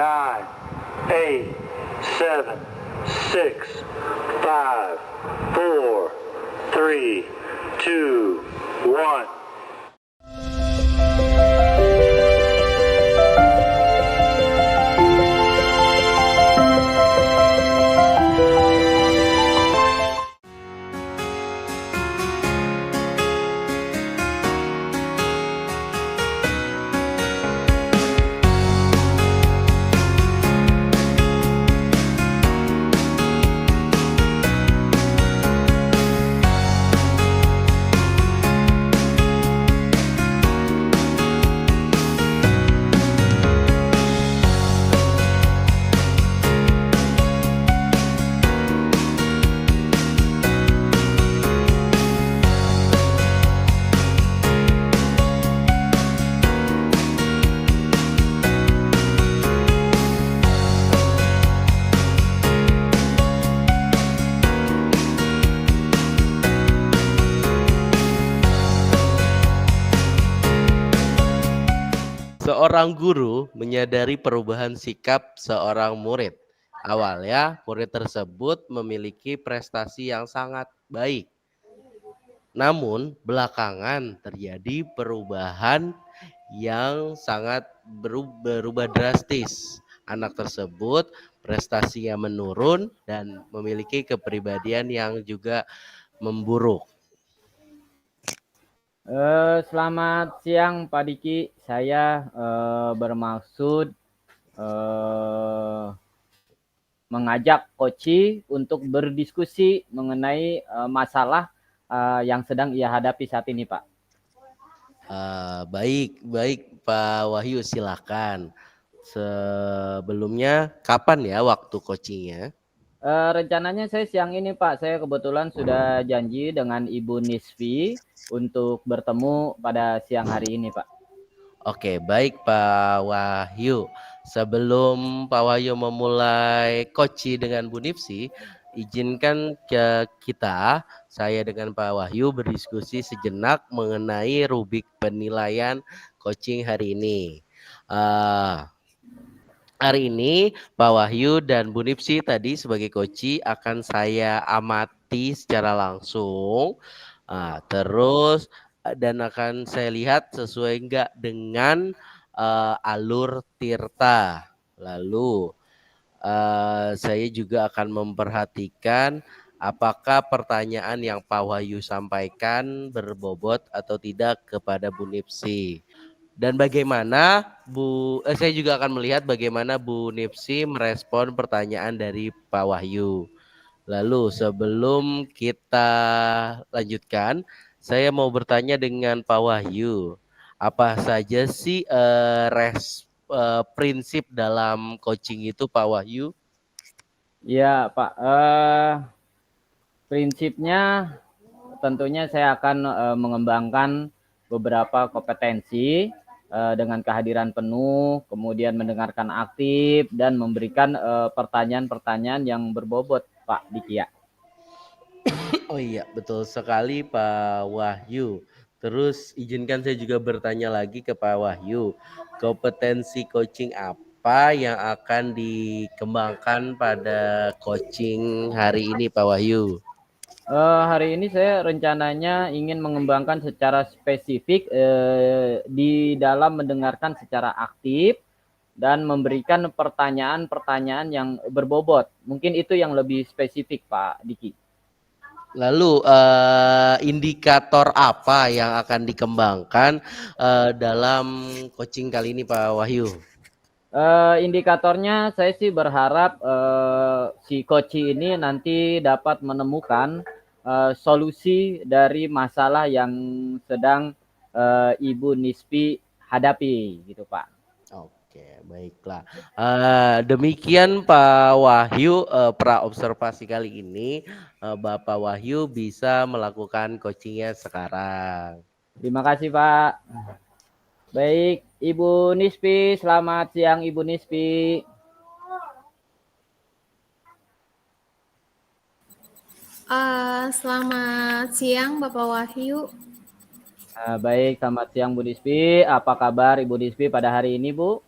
9, 8, 7, 6, 5, 4, 3, 2, 1. Seorang guru menyadari perubahan sikap seorang murid. Awalnya, murid tersebut memiliki prestasi yang sangat baik. Namun, belakangan terjadi perubahan yang sangat berubah drastis. Anak tersebut prestasinya menurun dan memiliki kepribadian yang juga memburuk. Selamat siang Pak Diki, saya bermaksud mengajak Koci untuk berdiskusi mengenai masalah yang sedang ia hadapi saat ini, Pak. Baik Pak Wahyu, silakan. Sebelumnya kapan ya waktu coachingnya? Rencananya saya siang ini, Pak. Saya kebetulan sudah janji dengan Ibu Nisfi untuk bertemu pada siang hari ini, Pak. Oke, baik Pak Wahyu. Sebelum Pak Wahyu memulai coaching dengan Bu Nipsi, izinkan saya dengan Pak Wahyu berdiskusi sejenak mengenai rubrik penilaian coaching hari ini. Hari ini Pak Wahyu dan Bu Nipsi tadi sebagai coach akan saya amati secara langsung. Terus dan akan saya lihat sesuai enggak dengan alur Tirta. Lalu saya juga akan memperhatikan apakah pertanyaan yang Pak Wahyu sampaikan berbobot atau tidak kepada Bu Nipsi. Dan bagaimana saya juga akan melihat bagaimana Bu Nipsi merespon pertanyaan dari Pak Wahyu. Lalu sebelum kita lanjutkan, saya mau bertanya dengan Pak Wahyu. Apa saja sih prinsip dalam coaching itu, Pak Wahyu? Iya, Pak. Prinsipnya tentunya saya akan mengembangkan beberapa kompetensi dengan kehadiran penuh, kemudian mendengarkan aktif, dan memberikan pertanyaan-pertanyaan yang berbobot, Pak Diki. Oh iya, betul sekali Pak Wahyu. Terus izinkan saya juga bertanya lagi ke Pak Wahyu. Kompetensi coaching apa yang akan dikembangkan pada coaching hari ini Pak Wahyu? Hari ini saya rencananya ingin mengembangkan secara spesifik di dalam mendengarkan secara aktif dan memberikan pertanyaan-pertanyaan yang berbobot. Mungkin itu yang lebih spesifik, Pak Diki. Lalu indikator apa yang akan dikembangkan dalam coaching kali ini Pak Wahyu? Indikatornya saya sih berharap si coach ini nanti dapat menemukan solusi dari masalah yang sedang Ibu Nisfi hadapi gitu, Pak. Oke, baiklah. Demikian Pak Wahyu, pra-observasi kali ini Bapak Wahyu bisa melakukan coachingnya sekarang. Terima kasih, Pak. Baik, Ibu Nisfi, selamat siang Ibu Nisfi. Selamat siang Bapak Wahyu. Baik, selamat siang Bu Nisfi. Apa kabar Ibu Nisfi pada hari ini, Bu?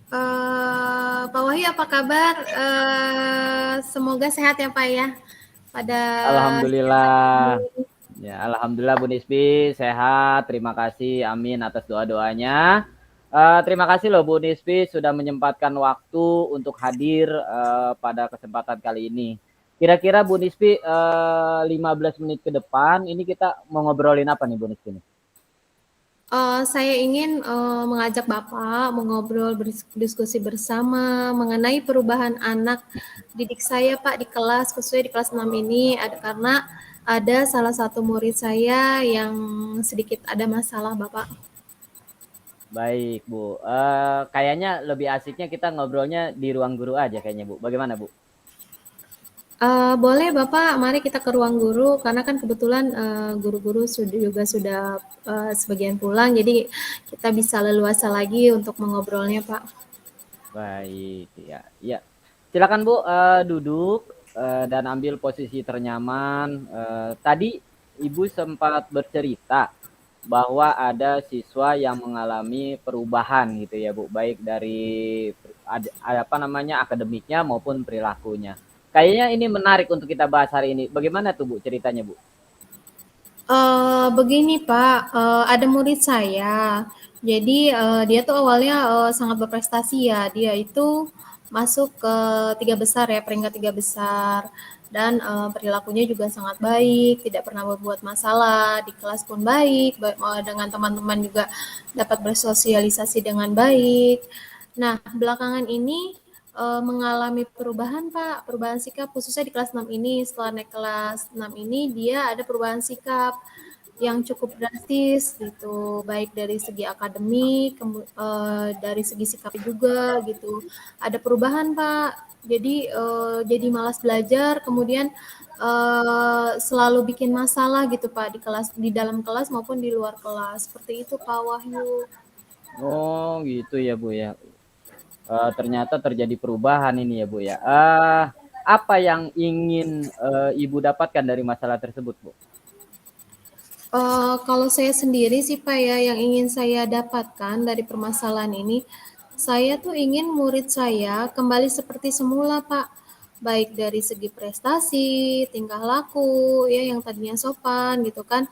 Pak Wahyu apa kabar? Semoga sehat ya Pak ya pada Alhamdulillah. Ya, alhamdulillah Bu Nisbi sehat. Terima kasih. Amin atas doa-doanya. Terima kasih loh Bu Nisbi sudah menyempatkan waktu untuk hadir pada kesempatan kali ini. Kira-kira Bu Nisbi 15 menit ke depan ini kita mau ngobrolin apa nih Bu Nisbi? Saya ingin mengajak Bapak mengobrol berdiskusi bersama mengenai perubahan anak didik saya Pak di kelas, khususnya di kelas 6 ini karena ada salah satu murid saya yang sedikit ada masalah Bapak. Baik Bu, kayaknya lebih asiknya kita ngobrolnya di ruang guru aja kayaknya Bu. Bagaimana Bu? Boleh Bapak, mari kita ke ruang guru karena kan kebetulan guru-guru sudah sebagian pulang, jadi kita bisa leluasa lagi untuk mengobrolnya Pak. Baik, ya, ya. Silakan Bu, duduk dan ambil posisi ternyaman. Tadi Ibu sempat bercerita bahwa ada siswa yang mengalami perubahan gitu ya Bu, baik dari apa namanya akademiknya maupun perilakunya. Kayaknya ini menarik untuk kita bahas hari ini. Bagaimana tuh Bu ceritanya Bu? Begini Pak, ada murid saya. Jadi dia tuh awalnya sangat berprestasi ya. Dia itu masuk ke 3 besar ya, peringkat 3 besar. Dan perilakunya juga sangat baik, tidak pernah berbuat masalah, di kelas pun baik, dengan teman-teman juga dapat bersosialisasi dengan baik. Nah, belakangan ini mengalami perubahan Pak, perubahan sikap khususnya di kelas 6 ini. Setelah naik kelas 6 ini dia ada perubahan sikap yang cukup drastis gitu, baik dari segi akademik, dari segi sikap juga gitu. Ada perubahan Pak, jadi malas belajar, kemudian selalu bikin masalah gitu Pak di kelas, di dalam kelas maupun di luar kelas. Seperti itu Pak Wahyu. Oh gitu ya Bu ya. Ternyata terjadi perubahan ini ya Bu ya. Apa yang ingin Ibu dapatkan dari masalah tersebut Bu? Kalau saya sendiri sih Pak ya, yang ingin saya dapatkan dari permasalahan ini, saya tuh ingin murid saya kembali seperti semula Pak. Baik dari segi prestasi, tingkah laku, ya yang tadinya sopan gitu kan,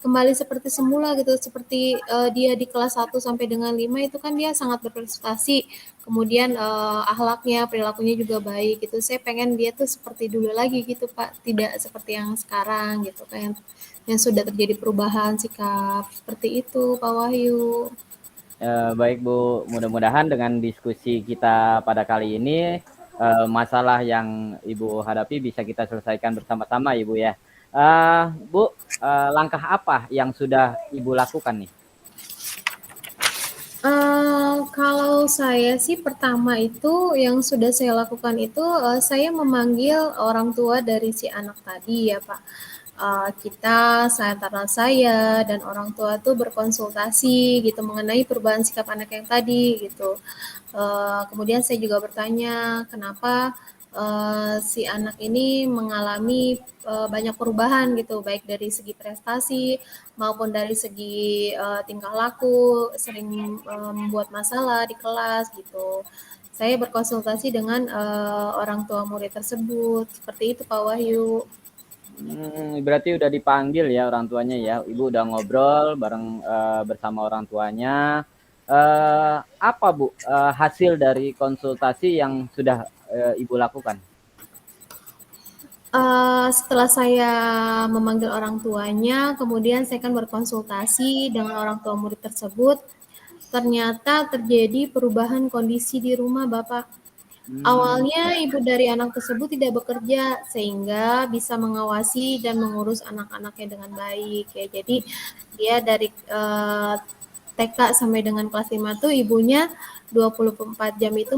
kembali seperti semula gitu, seperti dia di kelas 1 sampai dengan 5 itu kan dia sangat berprestasi, kemudian akhlaknya, perilakunya juga baik gitu. Saya pengen dia tuh seperti dulu lagi gitu Pak, tidak seperti yang sekarang gitu kan, yang sudah terjadi perubahan sikap. Seperti itu Pak Wahyu. Baik Bu, mudah-mudahan dengan diskusi kita pada kali ini masalah yang Ibu hadapi bisa kita selesaikan bersama-sama Ibu ya. Bu, langkah apa yang sudah Ibu lakukan nih? Kalau saya sih pertama itu yang sudah saya lakukan itu saya memanggil orang tua dari si anak tadi ya Pak. Antara saya dan orang tua tuh berkonsultasi gitu mengenai perubahan sikap anak yang tadi gitu. Kemudian saya juga bertanya kenapa si anak ini mengalami banyak perubahan gitu, baik dari segi prestasi maupun dari segi tingkah laku, sering membuat masalah di kelas gitu. Saya berkonsultasi dengan orang tua murid tersebut, seperti itu Pak Wahyu. Berarti udah dipanggil ya orang tuanya ya. Ibu udah ngobrol bareng bersama orang tuanya. Apa Bu hasil dari konsultasi yang sudah Ibu lakukan? Setelah saya memanggil orang tuanya, kemudian saya kan berkonsultasi dengan orang tua murid tersebut. Ternyata terjadi perubahan kondisi di rumah Bapak. Awalnya ibu dari anak tersebut tidak bekerja sehingga bisa mengawasi dan mengurus anak-anaknya dengan baik ya. Jadi dia dari TK sampai dengan kelas 5 tuh ibunya 24 jam itu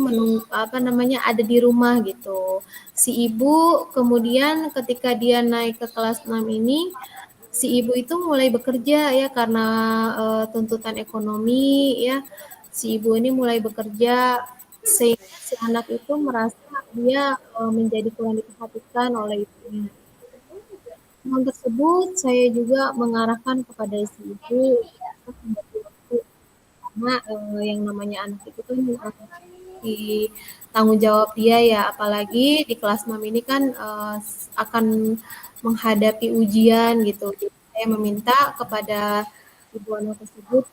ada di rumah gitu. Si ibu kemudian ketika dia naik ke kelas 6 ini, si ibu itu mulai bekerja ya karena tuntutan ekonomi ya. Si ibu ini mulai bekerja sehingga si anak itu merasa dia menjadi kurang diperhatikan oleh ibunya. Hal tersebut saya juga mengarahkan kepada si ibu untuk membagi waktu karena yang namanya anak itu kan di tanggung jawab dia ya, apalagi di kelas 6 ini kan akan menghadapi ujian gitu. Jadi saya meminta kepada ibu anak tersebut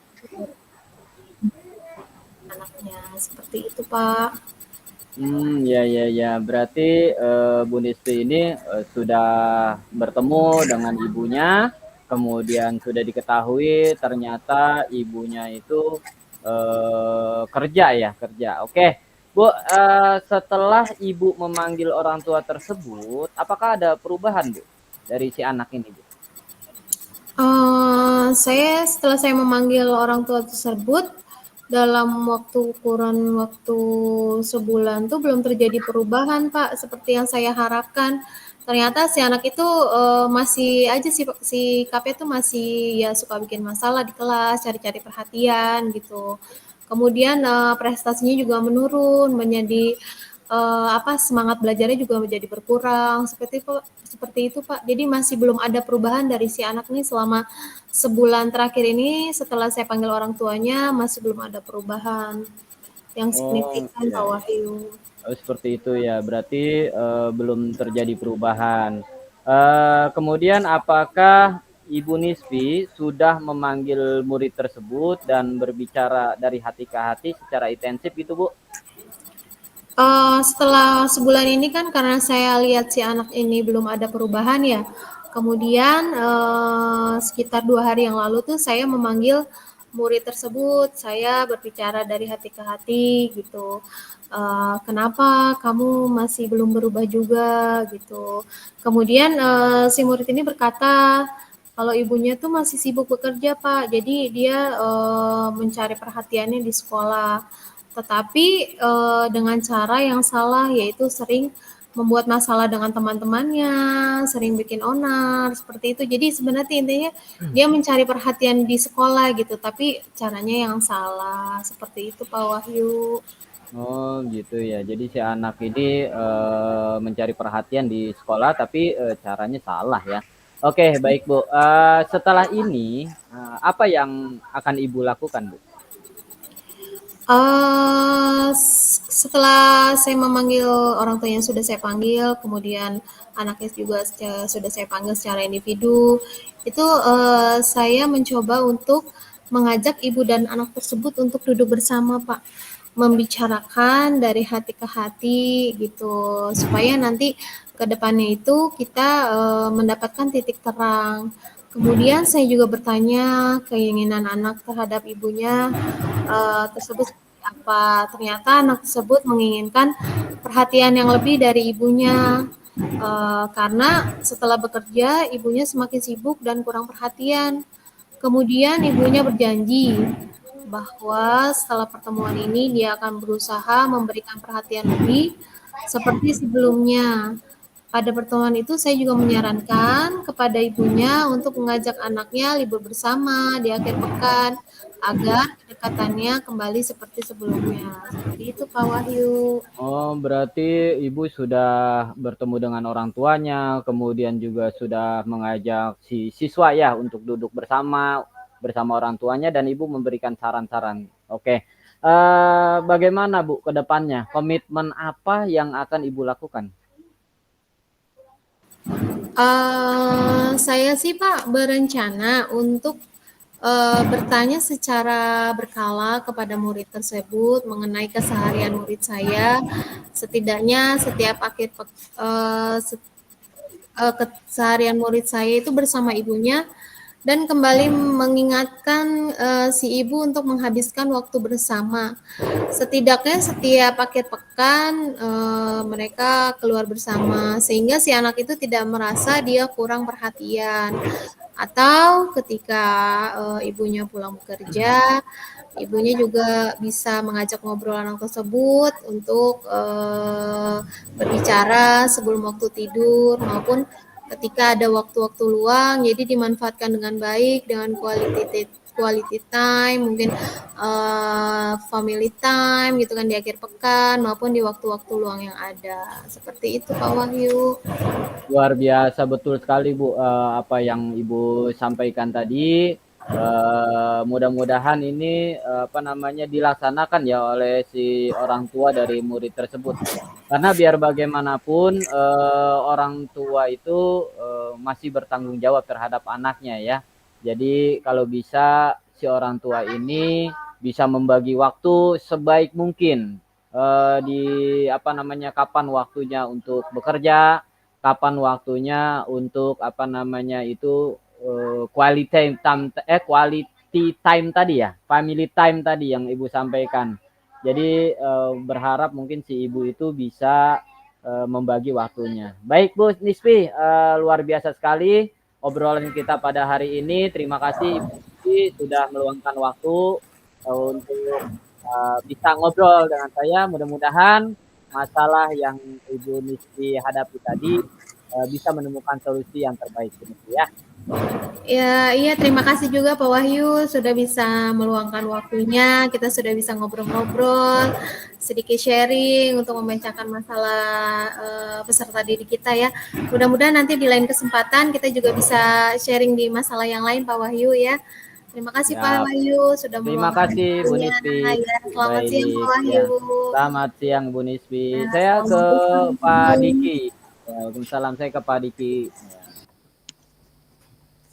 anaknya seperti itu, Pak. Ya, ya, ya. Berarti Bu Nisti ini sudah bertemu dengan ibunya, kemudian sudah diketahui ternyata ibunya itu kerja ya, kerja. Oke, Bu. Setelah ibu memanggil orang tua tersebut, apakah ada perubahan, Bu, dari si anak ini, Bu? Setelah saya memanggil orang tua tersebut, dalam kurun waktu sebulan tuh belum terjadi perubahan, Pak, seperti yang saya harapkan. Ternyata si anak itu masih aja sikapnya tuh masih ya suka bikin masalah di kelas, cari-cari perhatian gitu. Kemudian prestasinya juga menurun, menjadi semangat belajarnya juga menjadi berkurang. Seperti itu, Pak. Jadi masih belum ada perubahan dari si anak nih selama sebulan terakhir ini. Setelah saya panggil orang tuanya, masih belum ada perubahan yang Oh, signifikan, Pak ya. Wahyu. Oh, seperti itu ya. Berarti belum terjadi perubahan. Kemudian apakah Ibu Nisfi sudah memanggil murid tersebut dan berbicara dari hati ke hati secara intensif gitu, Bu? Setelah sebulan ini kan karena saya lihat si anak ini belum ada perubahan ya. Kemudian sekitar 2 hari yang lalu tuh saya memanggil murid tersebut. Saya berbicara dari hati ke hati gitu. Kenapa kamu masih belum berubah juga gitu. Kemudian si murid ini berkata kalau ibunya tuh masih sibuk bekerja, Pak. Jadi dia mencari perhatiannya di sekolah. Tetapi dengan cara yang salah, yaitu sering membuat masalah dengan teman-temannya, sering bikin onar, seperti itu. Jadi sebenarnya intinya dia mencari perhatian di sekolah gitu, tapi caranya yang salah. Seperti itu, Pak Wahyu. Oh, gitu ya. Jadi si anak ini mencari perhatian di sekolah tapi caranya salah ya. Oke, baik, Bu. Setelah ini apa yang akan Ibu lakukan, Bu? Setelah saya memanggil orang tua yang sudah saya panggil, kemudian anaknya juga sudah saya panggil secara individu, itu saya mencoba untuk mengajak ibu dan anak tersebut untuk duduk bersama, Pak, membicarakan dari hati ke hati gitu, supaya nanti ke depannya itu kita mendapatkan titik terang. Kemudian saya juga bertanya keinginan anak terhadap ibunya tersebut seperti apa. Ternyata anak tersebut menginginkan perhatian yang lebih dari ibunya. Karena setelah bekerja, ibunya semakin sibuk dan kurang perhatian. Kemudian ibunya berjanji bahwa setelah pertemuan ini dia akan berusaha memberikan perhatian lebih seperti sebelumnya. Pada pertemuan itu saya juga menyarankan kepada ibunya untuk mengajak anaknya libur bersama di akhir pekan agar kedekatannya kembali seperti sebelumnya. Seperti itu, Pak Wahyu. Oh, berarti Ibu sudah bertemu dengan orang tuanya, kemudian juga sudah mengajak si siswa ya untuk duduk bersama orang tuanya dan Ibu memberikan saran-saran. Oke. Bagaimana, Bu, ke depannya? Komitmen apa yang akan Ibu lakukan? Saya sih Pak berencana untuk bertanya secara berkala kepada murid tersebut mengenai keseharian murid saya, setidaknya setiap keseharian murid saya itu bersama ibunya dan kembali mengingatkan si ibu untuk menghabiskan waktu bersama. Setidaknya setiap akhir pekan mereka keluar bersama sehingga si anak itu tidak merasa dia kurang perhatian. Atau ketika ibunya pulang bekerja, ibunya juga bisa mengajak ngobrol anak tersebut untuk berbicara sebelum waktu tidur maupun ketika ada waktu-waktu luang, jadi dimanfaatkan dengan baik dengan quality time, mungkin family time gitu kan di akhir pekan maupun di waktu-waktu luang yang ada. Seperti itu, Pak Wahyu. Luar biasa, betul sekali, Bu, apa yang Ibu sampaikan tadi. Mudah-mudahan ini dilaksanakan ya oleh si orang tua dari murid tersebut. Karena biar bagaimanapun orang tua itu masih bertanggung jawab terhadap anaknya ya. Jadi kalau bisa si orang tua ini bisa membagi waktu sebaik mungkin di kapan waktunya untuk bekerja, kapan waktunya untuk quality time tadi ya, family time tadi yang Ibu sampaikan. Jadi berharap mungkin si Ibu itu bisa membagi waktunya. Baik Bu Nispi, luar biasa sekali obrolan kita pada hari ini. Terima kasih Ibu Nispi sudah meluangkan waktu untuk bisa ngobrol dengan saya. Mudah-mudahan masalah yang Ibu Nispi hadapi tadi bisa menemukan solusi yang terbaik ya. Ya, iya terima kasih juga Pak Wahyu sudah bisa meluangkan waktunya. Kita sudah bisa ngobrol-ngobrol, sedikit sharing untuk memecahkan masalah peserta didik kita ya. Mudah-mudahan nanti di lain kesempatan kita juga bisa sharing di masalah yang lain Pak Wahyu ya. Terima kasih Ya. Pak Wahyu sudah Terima kasih Bu Nispi. Ya, selamat siang Pak Wahyu. Ya. Selamat siang Bu Nispi. Saya ke Pak Diki. Waalaikumsalam, saya ke Pak Diki.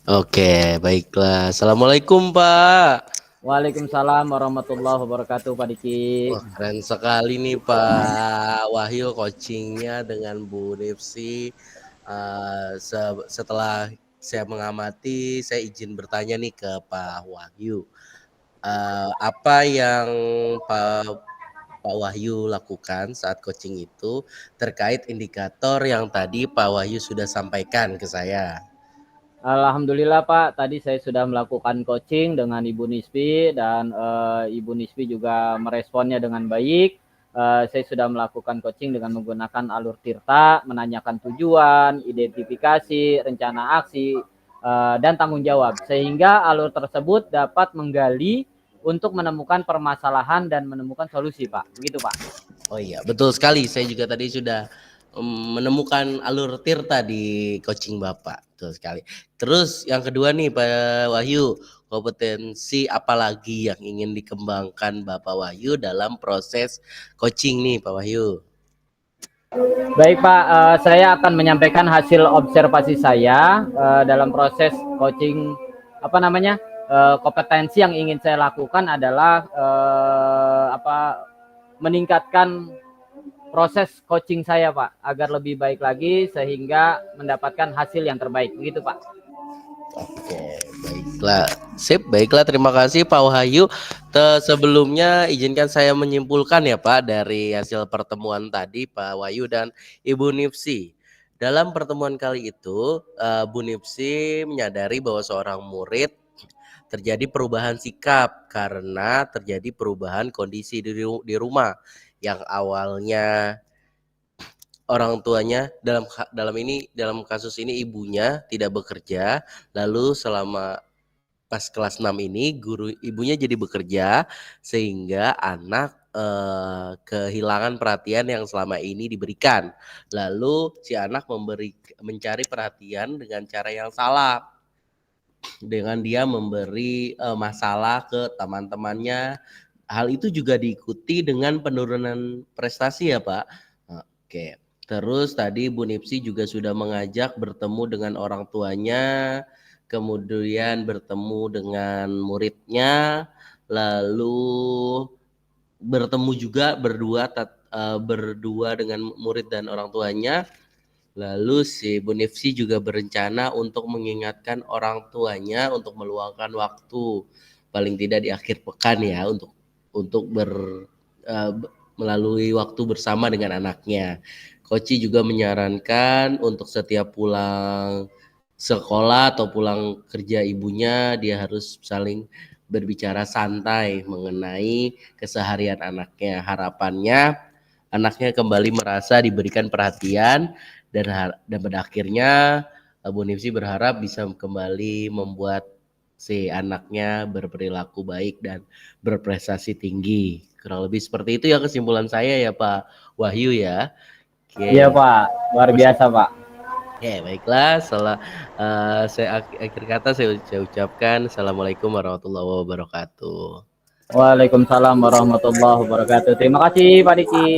Oke, baiklah. Assalamualaikum Pak. Waalaikumsalam warahmatullahi wabarakatuh Pak Diki. Wah, keren sekali nih Pak Wahyu coachingnya dengan Bu Nipsi. Setelah saya mengamati, saya izin bertanya nih ke Pak Wahyu. Apa yang Pak Wahyu lakukan saat coaching itu terkait indikator yang tadi Pak Wahyu sudah sampaikan ke saya? Alhamdulillah Pak, tadi saya sudah melakukan coaching dengan Ibu Nispi dan Ibu Nispi juga meresponnya dengan baik. Saya sudah melakukan coaching dengan menggunakan alur Tirta, menanyakan tujuan, identifikasi, rencana aksi, dan tanggung jawab. Sehingga alur tersebut dapat menggali untuk menemukan permasalahan dan menemukan solusi Pak. Begitu Pak. Oh iya, betul sekali. Saya juga tadi sudah menemukan alur Tirta di coaching Bapak. Betul sekali. Terus yang kedua nih Pak Wahyu, kompetensi apa lagi yang ingin dikembangkan Bapak Wahyu dalam proses coaching nih Pak Wahyu? Baik Pak, saya akan menyampaikan hasil observasi saya dalam proses coaching kompetensi yang ingin saya lakukan adalah meningkatkan proses coaching saya Pak agar lebih baik lagi sehingga mendapatkan hasil yang terbaik. Begitu Pak. Oke, baiklah. Sip, baiklah, terima kasih Pak Wahyu. Sebelumnya izinkan saya menyimpulkan ya Pak dari hasil pertemuan tadi Pak Wahyu dan Ibu Nipsi. Dalam pertemuan kali itu Bu Nipsi menyadari bahwa seorang murid terjadi perubahan sikap karena terjadi perubahan kondisi di rumah yang awalnya orang tuanya dalam kasus ini ibunya tidak bekerja, lalu selama pas kelas 6 ini ibunya jadi bekerja sehingga anak kehilangan perhatian yang selama ini diberikan. Lalu si anak mencari perhatian dengan cara yang salah. Dengan dia memberi masalah ke teman-temannya. Hal itu juga diikuti dengan penurunan prestasi ya Pak. Oke. Terus tadi Bu Nipsi juga sudah mengajak bertemu dengan orang tuanya, kemudian bertemu dengan muridnya, lalu bertemu juga berdua dengan murid dan orang tuanya. Lalu si Bu Nipsi juga berencana untuk mengingatkan orang tuanya untuk meluangkan waktu paling tidak di akhir pekan ya untuk melalui waktu bersama dengan anaknya. Koci juga menyarankan untuk setiap pulang sekolah atau pulang kerja ibunya dia harus saling berbicara santai mengenai keseharian anaknya. Harapannya anaknya kembali merasa diberikan perhatian dan pada akhirnya Bu Nipsi berharap bisa kembali membuat si anaknya berperilaku baik dan berprestasi tinggi. Kurang lebih seperti itu ya kesimpulan saya ya Pak Wahyu ya. Iya Pak, luar biasa Pak. Ya, baiklah. Akhir kata saya ucapkan Assalamualaikum warahmatullahi wabarakatuh. Waalaikumsalam warahmatullahi wabarakatuh. Terima kasih Pak Diki.